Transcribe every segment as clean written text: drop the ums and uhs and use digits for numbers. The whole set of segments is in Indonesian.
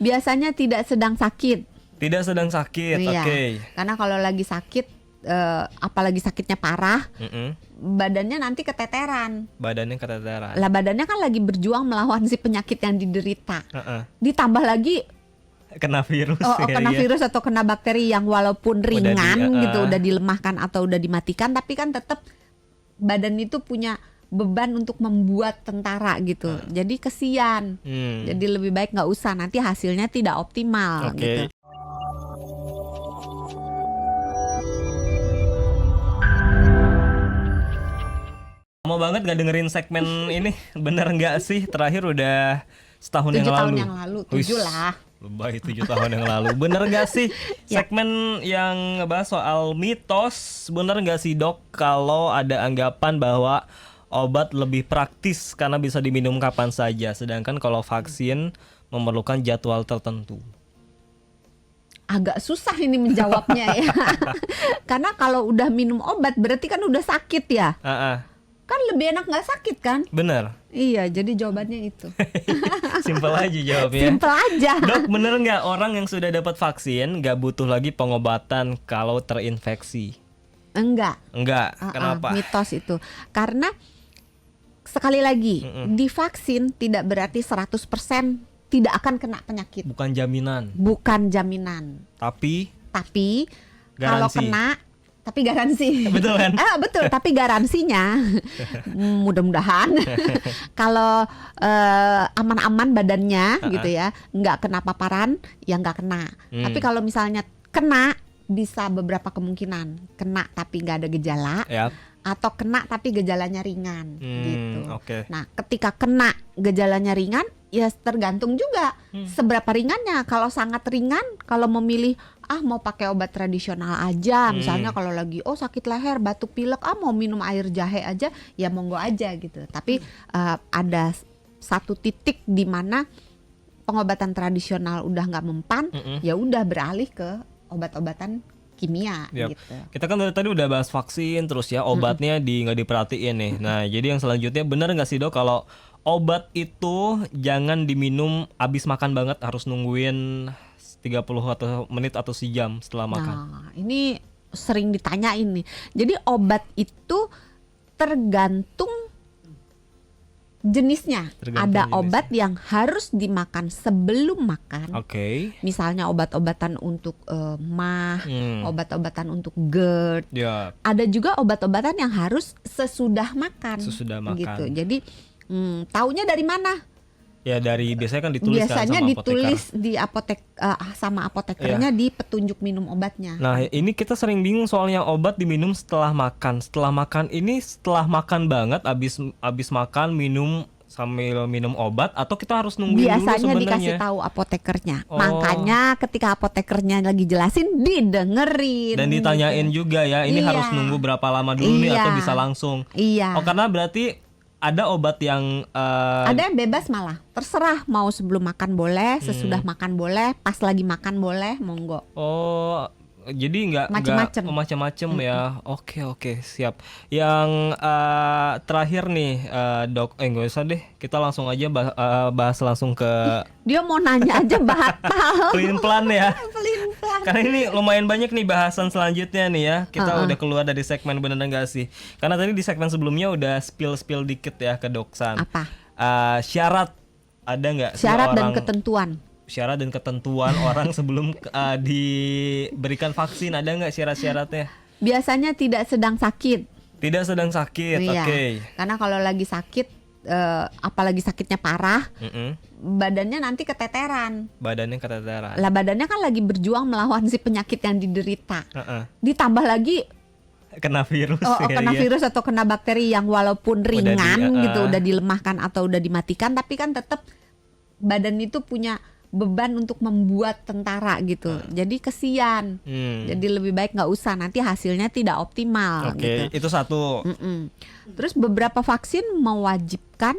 Biasanya tidak sedang sakit. Tidak sedang sakit, Iya. oke. Karena kalau lagi sakit, apalagi sakitnya parah, badannya nanti keteteran. Badannya keteteran. Lah badannya kan lagi berjuang melawan si penyakit yang diderita. Ditambah lagi Kena virus kena virus atau kena bakteri yang walaupun ringan gitu, udah dilemahkan atau udah dimatikan, tapi kan tetap badan itu punya beban untuk membuat tentara gitu. Jadi kesian. Jadi lebih baik nggak usah, nanti hasilnya tidak optimal gitu. Lama banget gak dengerin segmen ini. Bener gak sih? Terakhir udah setahun 7 yang lalu. tahun yang lalu, 7 lah. Lebay 7 tahun yang lalu. Bener gak sih? Segmen yang ngebahas soal mitos. Bener gak sih dok kalau ada anggapan bahwa obat lebih praktis karena bisa diminum kapan saja, sedangkan kalau vaksin memerlukan jadwal tertentu? Agak susah ini menjawabnya ya. Karena kalau udah minum obat berarti kan udah sakit ya. Kan lebih enak nggak sakit kan? Bener. Iya, jadi jawabannya itu. Simpel aja jawabnya. Simpel aja. Dok, bener nggak orang yang sudah dapat vaksin nggak butuh lagi pengobatan kalau terinfeksi? Enggak. Kenapa? Mitos itu. Karena sekali lagi, divaksin tidak berarti 100% tidak akan kena penyakit. Bukan jaminan. Bukan jaminan. Tapi kalau kena, tapi garansi. Betul kan? Betul, tapi garansinya mudah-mudahan kalau aman-aman badannya gitu ya, nggak kena paparan, ya nggak kena. Tapi kalau misalnya kena, bisa beberapa kemungkinan. Kena tapi nggak ada gejala, atau kena tapi gejalanya ringan gitu. Nah, ketika kena gejalanya ringan, ya tergantung juga seberapa ringannya. Kalau sangat ringan, kalau memilih mau pakai obat tradisional aja, misalnya kalau lagi sakit leher, batuk pilek, mau minum air jahe aja, ya monggo aja gitu. Tapi ada satu titik di mana pengobatan tradisional udah nggak mempan, ya udah beralih ke obat-obatan kimia gitu. Kita kan dari tadi udah bahas vaksin, terus ya obatnya nggak diperhatiin nih. Nah, jadi yang selanjutnya, benar nggak sih dok kalau obat itu jangan diminum abis makan banget, harus nungguin 30 atau menit atau sejam setelah makan? Nah, ini sering ditanyain nih. Jadi obat itu tergantung jenisnya. Ada obat yang harus dimakan sebelum makan. Misalnya obat-obatan untuk MAH, obat-obatan untuk GERD. Ada juga obat-obatan yang harus sesudah makan. Gitu. Jadi taunya dari mana? Ya dari biasanya kan ditulis biasanya kan sama ditulis apoteker. Di sama apotekernya di petunjuk minum obatnya. Nah, ini kita sering bingung soalnya obat diminum setelah makan. Setelah makan ini setelah makan banget, abis makan minum sambil minum obat, atau kita harus nungguin dulu sebenarnya? Biasanya dikasih tahu apotekernya. Makanya ketika apotekernya lagi jelasin, didengerin. Dan ditanyain juga ya, ini harus nunggu berapa lama dulu nih atau bisa langsung? Karena berarti ada obat yang ada yang bebas, malah terserah, mau sebelum makan boleh, sesudah makan boleh, pas lagi makan boleh, monggo. Jadi nggak macam-macam ya. Oke, siap. Yang terakhir nih dok, nggak usah deh, kita langsung aja bahas langsung ke dia mau nanya aja batal. Pelin-pelan ya. Karena ini lumayan banyak nih bahasan selanjutnya nih ya. Kita udah keluar dari segmen bener enggak sih? Karena tadi di segmen sebelumnya udah spill dikit ya ke Doksan. Apa? Syarat ada nggak? Syarat dan ketentuan. Syarat dan ketentuan orang sebelum diberikan vaksin, ada nggak syarat-syaratnya? Biasanya tidak sedang sakit. Tidak sedang sakit, Karena kalau lagi sakit, apalagi sakitnya parah, badannya nanti keteteran. Lah badannya kan lagi berjuang melawan si penyakit yang diderita. Ditambah lagi kena virus. Virus atau kena bakteri yang walaupun ringan gitu, udah dilemahkan atau udah dimatikan, tapi kan tetap badan itu punya beban untuk membuat tentara gitu. Jadi kesian. Jadi lebih baik nggak usah, nanti hasilnya tidak optimal gitu. Itu satu. Terus beberapa vaksin mewajibkan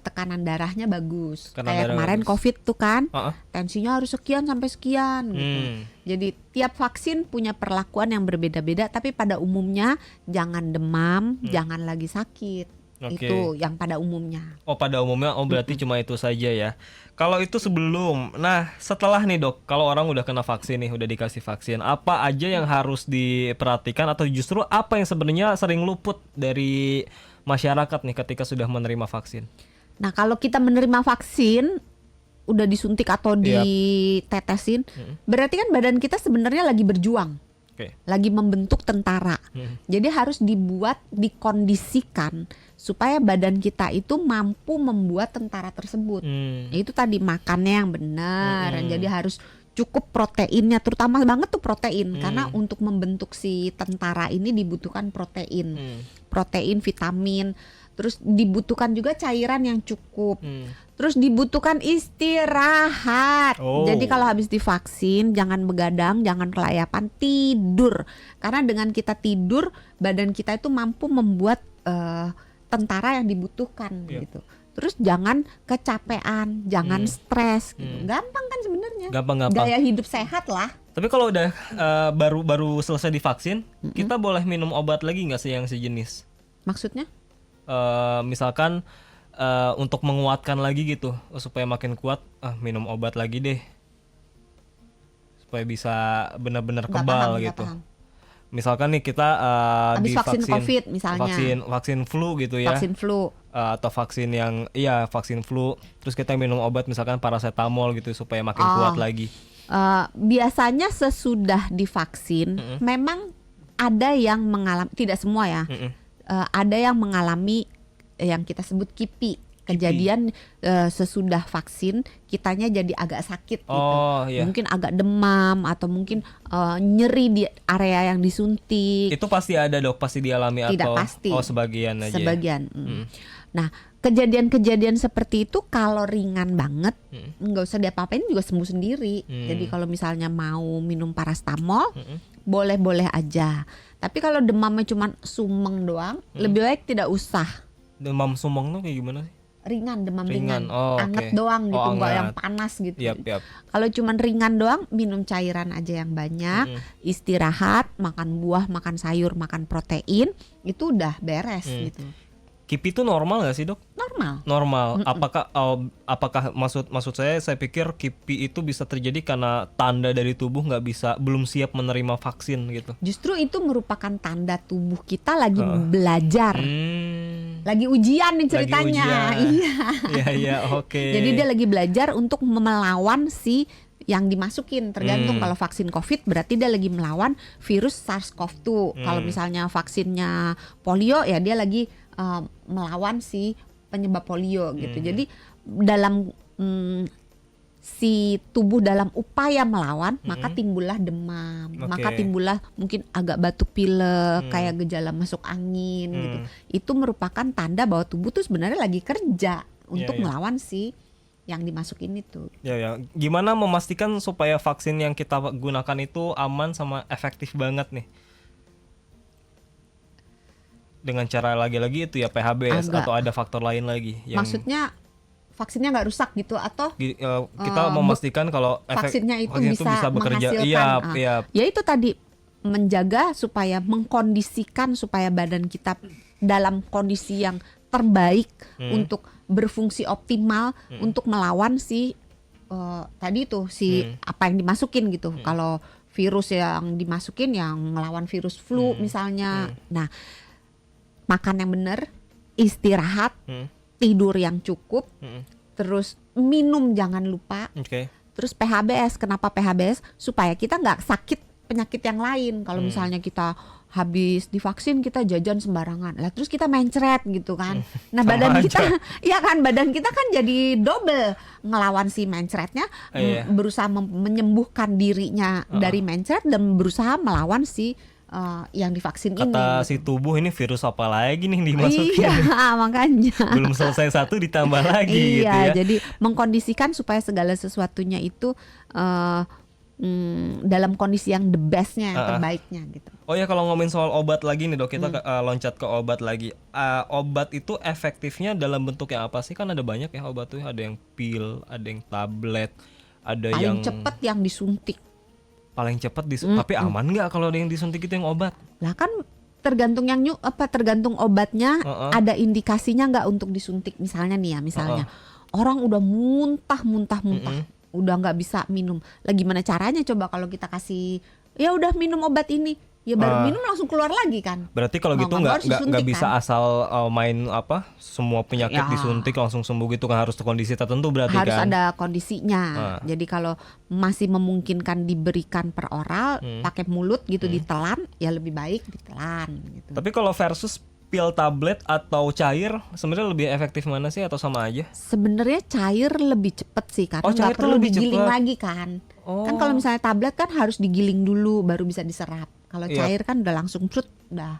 tekanan darahnya bagus. Kayak kemarin COVID tuh kan, tensinya harus sekian sampai sekian gitu. Jadi tiap vaksin punya perlakuan yang berbeda-beda, tapi pada umumnya jangan demam, jangan lagi sakit. Oke. Itu yang pada umumnya. Oh, pada umumnya, berarti cuma itu saja ya. Kalau itu sebelum, nah setelah nih dok, kalau orang udah kena vaksin nih, udah dikasih vaksin, apa aja yang harus diperhatikan atau justru apa yang sebenarnya sering luput dari masyarakat nih ketika sudah menerima vaksin? Nah, kalau kita menerima vaksin udah disuntik atau ditetesin, berarti kan badan kita sebenarnya lagi berjuang. Oke. Lagi membentuk tentara. Jadi harus dibuat, dikondisikan supaya badan kita itu mampu membuat tentara tersebut. Itu tadi makannya yang benar. Jadi harus cukup proteinnya, terutama banget tuh protein, karena untuk membentuk si tentara ini dibutuhkan protein. Protein, vitamin, terus dibutuhkan juga cairan yang cukup. Terus dibutuhkan istirahat. Jadi kalau habis divaksin jangan begadang, jangan kelayapan, tidur. Karena dengan kita tidur, badan kita itu mampu membuat tentara yang dibutuhkan gitu. Terus jangan kecapean, jangan stres gitu. Gampang kan sebenarnya. Gampang-gampang. Gaya hidup sehat lah. Tapi kalau udah baru selesai divaksin, kita boleh minum obat lagi nggak sih yang sejenis? Maksudnya? Misalkan untuk menguatkan lagi gitu, supaya makin kuat, minum obat lagi deh, supaya bisa benar-benar kebal gitu. Misalkan nih kita habis vaksin divaksin, COVID misalnya, vaksin flu gitu ya, vaksin flu, atau vaksin yang vaksin flu, terus kita minum obat misalkan paracetamol gitu supaya makin kuat lagi. Biasanya sesudah divaksin memang ada yang mengalami, tidak semua ya, ada yang mengalami yang kita sebut KIPI, kejadian sesudah vaksin kitanya jadi agak sakit gitu. Mungkin agak demam atau mungkin nyeri di area yang disuntik. Itu pasti ada dok, pasti dialami Tidak atau pasti. Sebagian aja. Sebagian. Nah, kejadian-kejadian seperti itu kalau ringan banget nggak usah diapa-apain juga sembuh sendiri. Jadi kalau misalnya mau minum paracetamol boleh-boleh aja. Tapi kalau demamnya cuma sumeng doang, lebih baik tidak usah. Demam sumeng tuh kayak gimana sih? Ringan, demam ringan. Oke. Anget doang gitu, nggak yang panas gitu. Kalau cuman ringan doang, minum cairan aja yang banyak, istirahat, makan buah, makan sayur, makan protein, itu udah beres gitu. KIPI itu normal nggak sih dok? Normal. Apakah maksud saya pikir KIPI itu bisa terjadi karena tanda dari tubuh belum siap menerima vaksin gitu. Justru itu merupakan tanda tubuh kita lagi belajar. Lagi ujian nih ceritanya. Iya, oke. Jadi dia lagi belajar untuk melawan si yang dimasukin, tergantung. Kalau vaksin COVID berarti dia lagi melawan virus SARS-CoV-2. Kalau misalnya vaksinnya polio ya dia lagi melawan si penyebab polio gitu. Jadi dalam si tubuh dalam upaya melawan, maka timbullah demam, maka timbullah mungkin agak batuk pilek, kayak gejala masuk angin gitu. Itu merupakan tanda bahwa tubuh tuh sebenarnya lagi kerja untuk melawan si yang dimasukin itu. Ya. Gimana memastikan supaya vaksin yang kita gunakan itu aman sama efektif banget nih? Dengan cara lagi-lagi itu ya PHBS atau ada faktor lain lagi yang maksudnya vaksinnya nggak rusak gitu atau kita memastikan kalau vaksinnya itu vaksin bisa bekerja. Iya. Ya itu tadi, menjaga supaya mengkondisikan supaya badan kita dalam kondisi yang terbaik untuk berfungsi optimal untuk melawan si tadi itu si apa yang dimasukin gitu. Kalau virus yang dimasukin yang melawan virus flu misalnya. Nah, makan yang benar, istirahat, tidur yang cukup, terus minum jangan lupa. Terus PHBS, kenapa PHBS? Supaya kita nggak sakit penyakit yang lain. Kalau misalnya kita habis divaksin kita jajan sembarangan, lah terus kita mencret gitu kan. Nah badan kita, ya kan badan kita kan jadi double ngelawan si mencretnya, berusaha menyembuhkan dirinya dari mencret dan berusaha melawan si yang divaksin ini. Kata si tubuh ini virus apa lagi nih dimasukin? Iya, makanya. Belum selesai satu ditambah lagi gitu ya. Iya, jadi mengkondisikan supaya segala sesuatunya itu dalam kondisi yang the bestnya, yang terbaiknya gitu. Oh ya, kalau ngomongin soal obat lagi nih dok, kita loncat ke obat lagi. Obat itu efektifnya dalam bentuk yang apa sih? Kan ada banyak ya obat tuh, ada yang pil, ada yang tablet, ada yang paling cepat yang disuntik. Paling cepat tapi aman nggak kalau ada yang disuntik itu yang obat? Lah kan tergantung tergantung obatnya. Heeh. Ada indikasinya nggak untuk disuntik misalnya nih ya, misalnya orang udah muntah, udah nggak bisa minum. Lah gimana caranya coba kalau kita kasih, ya udah minum obat ini, ya baru minum langsung keluar lagi kan? Berarti kalau Mau gitu nggak mau harus nggak disuntik bisa kan? asal main apa semua penyakit Ya. disuntik langsung sembuh gitu kan, harus kondisi tertentu berarti Harus kan. ada kondisinya. Jadi kalau masih memungkinkan diberikan per oral, pakai mulut gitu ditelan, ya lebih baik ditelan gitu. Tapi kalau versus pil tablet atau cair, sebenarnya lebih efektif mana sih atau sama aja? Sebenarnya cair lebih cepet sih karena cair nggak tuh perlu lebih digiling cepet. lagi kan. Oh. Kan kalau misalnya tablet kan harus digiling dulu baru bisa diserap. Kalau Iya. cair kan udah langsung udah